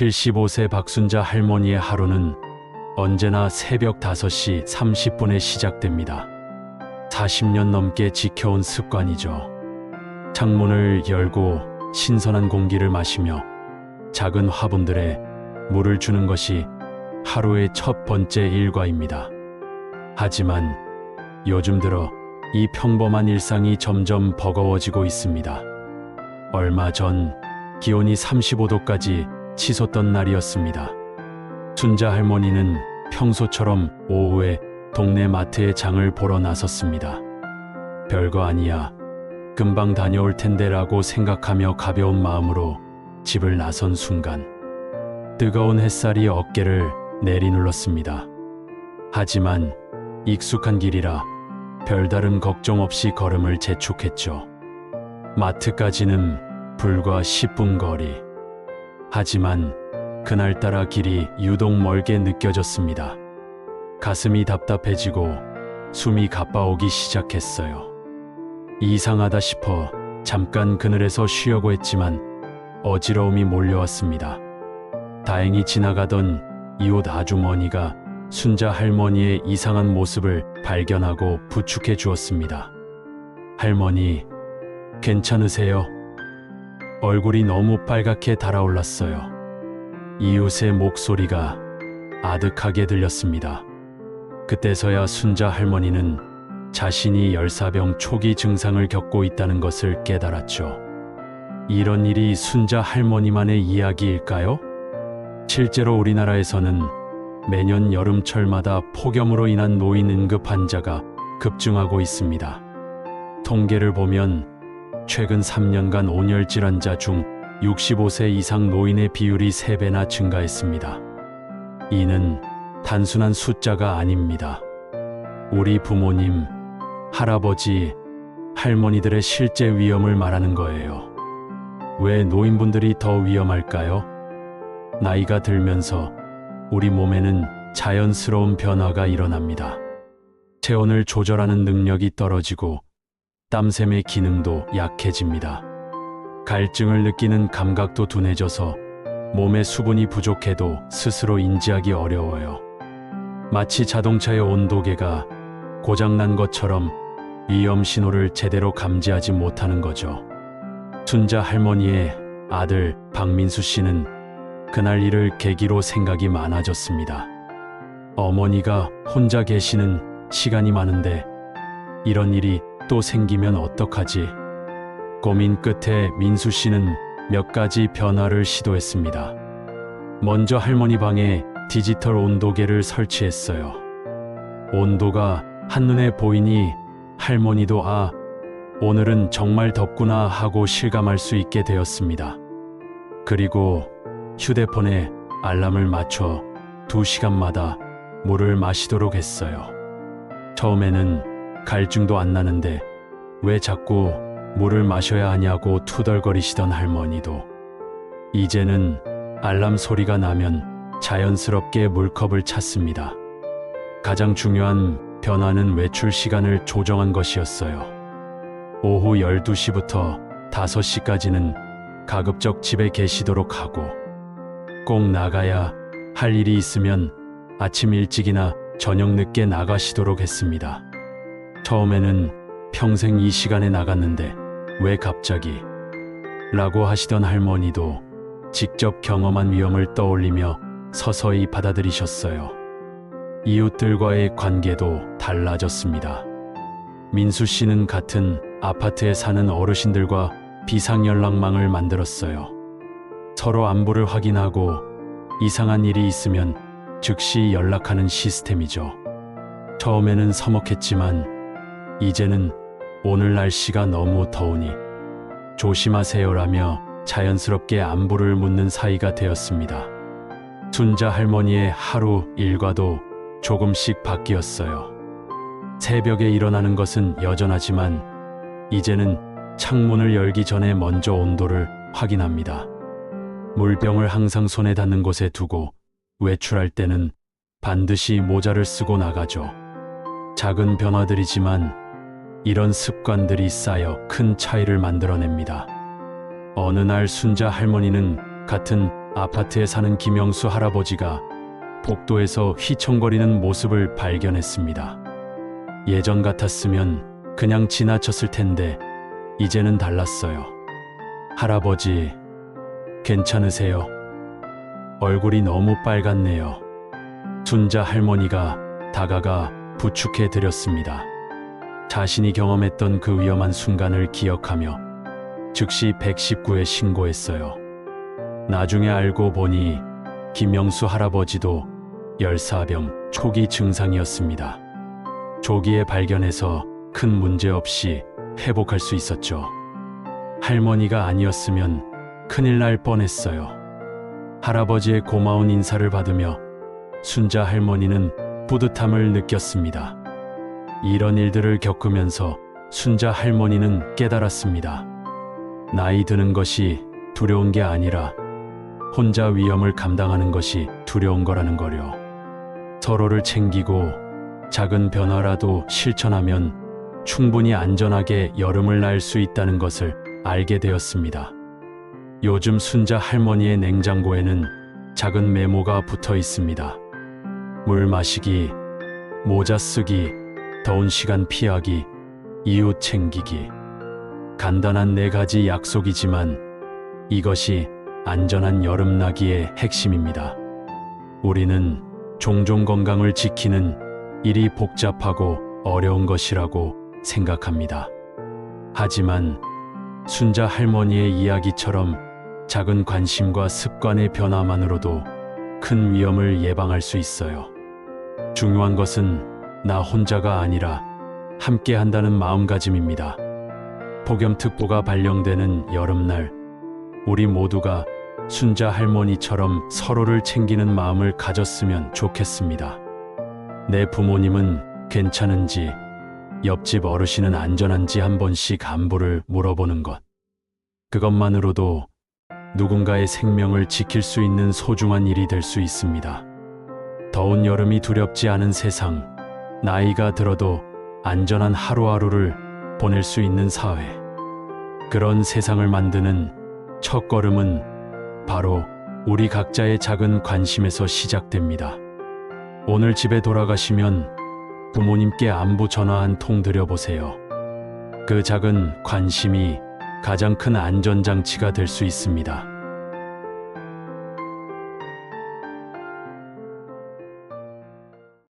75세 박순자 할머니의 하루는 언제나 새벽 5시 30분에 시작됩니다. 40년 넘게 지켜온 습관이죠. 창문을 열고 신선한 공기를 마시며 작은 화분들에 물을 주는 것이 하루의 첫 번째 일과입니다. 하지만 요즘 들어 이 평범한 일상이 점점 버거워지고 있습니다. 얼마 전 기온이 35도까지 치솟던 날이었습니다. 순자 할머니는 평소처럼 오후에 동네 마트에 장을 보러 나섰습니다. 별거 아니야. 금방 다녀올 텐데라고 생각하며 가벼운 마음으로 집을 나선 순간 뜨거운 햇살이 어깨를 내리눌렀습니다. 하지만 익숙한 길이라 별다른 걱정 없이 걸음을 재촉했죠. 마트까지는 불과 10분 거리. 하지만 그날따라 길이 유독 멀게 느껴졌습니다. 가슴이 답답해지고 숨이 가빠오기 시작했어요. 이상하다 싶어 잠깐 그늘에서 쉬려고 했지만 어지러움이 몰려왔습니다. 다행히 지나가던 이웃 아주머니가 순자 할머니의 이상한 모습을 발견하고 부축해 주었습니다. 할머니, 괜찮으세요? 얼굴이 너무 빨갛게 달아올랐어요. 이웃의 목소리가 아득하게 들렸습니다. 그때서야 순자 할머니는 자신이 열사병 초기 증상을 겪고 있다는 것을 깨달았죠. 이런 일이 순자 할머니만의 이야기일까요? 실제로 우리나라에서는 매년 여름철마다 폭염으로 인한 노인 응급 환자가 급증하고 있습니다. 통계를 보면 최근 3년간 온열 질환자 중 65세 이상 노인의 비율이 3배나 증가했습니다. 이는 단순한 숫자가 아닙니다. 우리 부모님, 할아버지, 할머니들의 실제 위험을 말하는 거예요. 왜 노인분들이 더 위험할까요? 나이가 들면서 우리 몸에는 자연스러운 변화가 일어납니다. 체온을 조절하는 능력이 떨어지고 땀샘의 기능도 약해집니다. 갈증을 느끼는 감각도 둔해져서 몸에 수분이 부족해도 스스로 인지하기 어려워요. 마치 자동차의 온도계가 고장난 것처럼 위험 신호를 제대로 감지하지 못하는 거죠. 순자 할머니의 아들 박민수 씨는 그날 일을 계기로 생각이 많아졌습니다. 어머니가 혼자 계시는 시간이 많은데 이런 일이 또 생기면 어떡하지? 고민 끝에 민수 씨는 몇 가지 변화를 시도했습니다. 먼저 할머니 방에 디지털 온도계를 설치했어요. 온도가 한눈에 보이니 할머니도 오늘은 정말 덥구나 하고 실감할 수 있게 되었습니다. 그리고 휴대폰에 알람을 맞춰 2시간마다 물을 마시도록 했어요. 처음에는 갈증도 안 나는데 왜 자꾸 물을 마셔야 하냐고 투덜거리시던 할머니도 이제는 알람 소리가 나면 자연스럽게 물컵을 찾습니다. 가장 중요한 변화는 외출 시간을 조정한 것이었어요. 오후 12시부터 5시까지는 가급적 집에 계시도록 하고 꼭 나가야 할 일이 있으면 아침 일찍이나 저녁 늦게 나가시도록 했습니다. 처음에는 평생 이 시간에 나갔는데 왜 갑자기? 라고 하시던 할머니도 직접 경험한 위험을 떠올리며 서서히 받아들이셨어요. 이웃들과의 관계도 달라졌습니다. 민수 씨는 같은 아파트에 사는 어르신들과 비상연락망을 만들었어요. 서로 안부를 확인하고 이상한 일이 있으면 즉시 연락하는 시스템이죠. 처음에는 서먹했지만 이제는 오늘 날씨가 너무 더우니 조심하세요라며 자연스럽게 안부를 묻는 사이가 되었습니다. 순자 할머니의 하루 일과도 조금씩 바뀌었어요. 새벽에 일어나는 것은 여전하지만 이제는 창문을 열기 전에 먼저 온도를 확인합니다. 물병을 항상 손에 닿는 곳에 두고 외출할 때는 반드시 모자를 쓰고 나가죠. 작은 변화들이지만 이런 습관들이 쌓여 큰 차이를 만들어냅니다. 어느 날 순자 할머니는 같은 아파트에 사는 김영수 할아버지가 복도에서 휘청거리는 모습을 발견했습니다. 예전 같았으면 그냥 지나쳤을 텐데 이제는 달랐어요. 할아버지, 괜찮으세요? 얼굴이 너무 빨갛네요. 순자 할머니가 다가가 부축해 드렸습니다. 자신이 경험했던 그 위험한 순간을 기억하며 즉시 119에 신고했어요. 나중에 알고 보니 김영수 할아버지도 열사병 초기 증상이었습니다. 조기에 발견해서 큰 문제 없이 회복할 수 있었죠. 할머니가 아니었으면 큰일 날 뻔했어요. 할아버지의 고마운 인사를 받으며 순자 할머니는 뿌듯함을 느꼈습니다. 이런 일들을 겪으면서 순자 할머니는 깨달았습니다. 나이 드는 것이 두려운 게 아니라 혼자 위험을 감당하는 것이 두려운 거라는 거요. 서로를 챙기고 작은 변화라도 실천하면 충분히 안전하게 여름을 날 수 있다는 것을 알게 되었습니다. 요즘 순자 할머니의 냉장고에는 작은 메모가 붙어 있습니다. 물 마시기, 모자 쓰기, 더운 시간 피하기, 이웃 챙기기. 간단한 4가지 약속이지만 이것이 안전한 여름나기의 핵심입니다. 우리는 종종 건강을 지키는 일이 복잡하고 어려운 것이라고 생각합니다. 하지만 순자 할머니의 이야기처럼 작은 관심과 습관의 변화만으로도 큰 위험을 예방할 수 있어요. 중요한 것은 나 혼자가 아니라 함께 한다는 마음가짐입니다. 폭염특보가 발령되는 여름날, 우리 모두가 순자 할머니처럼 서로를 챙기는 마음을 가졌으면 좋겠습니다. 내 부모님은 괜찮은지, 옆집 어르신은 안전한지 한 번씩 안부를 물어보는 것. 그것만으로도 누군가의 생명을 지킬 수 있는 소중한 일이 될 수 있습니다. 더운 여름이 두렵지 않은 세상, 나이가 들어도 안전한 하루하루를 보낼 수 있는 사회. 그런 세상을 만드는 첫걸음은 바로 우리 각자의 작은 관심에서 시작됩니다. 오늘 집에 돌아가시면 부모님께 안부 전화 한 통 드려보세요. 그 작은 관심이 가장 큰 안전장치가 될 수 있습니다.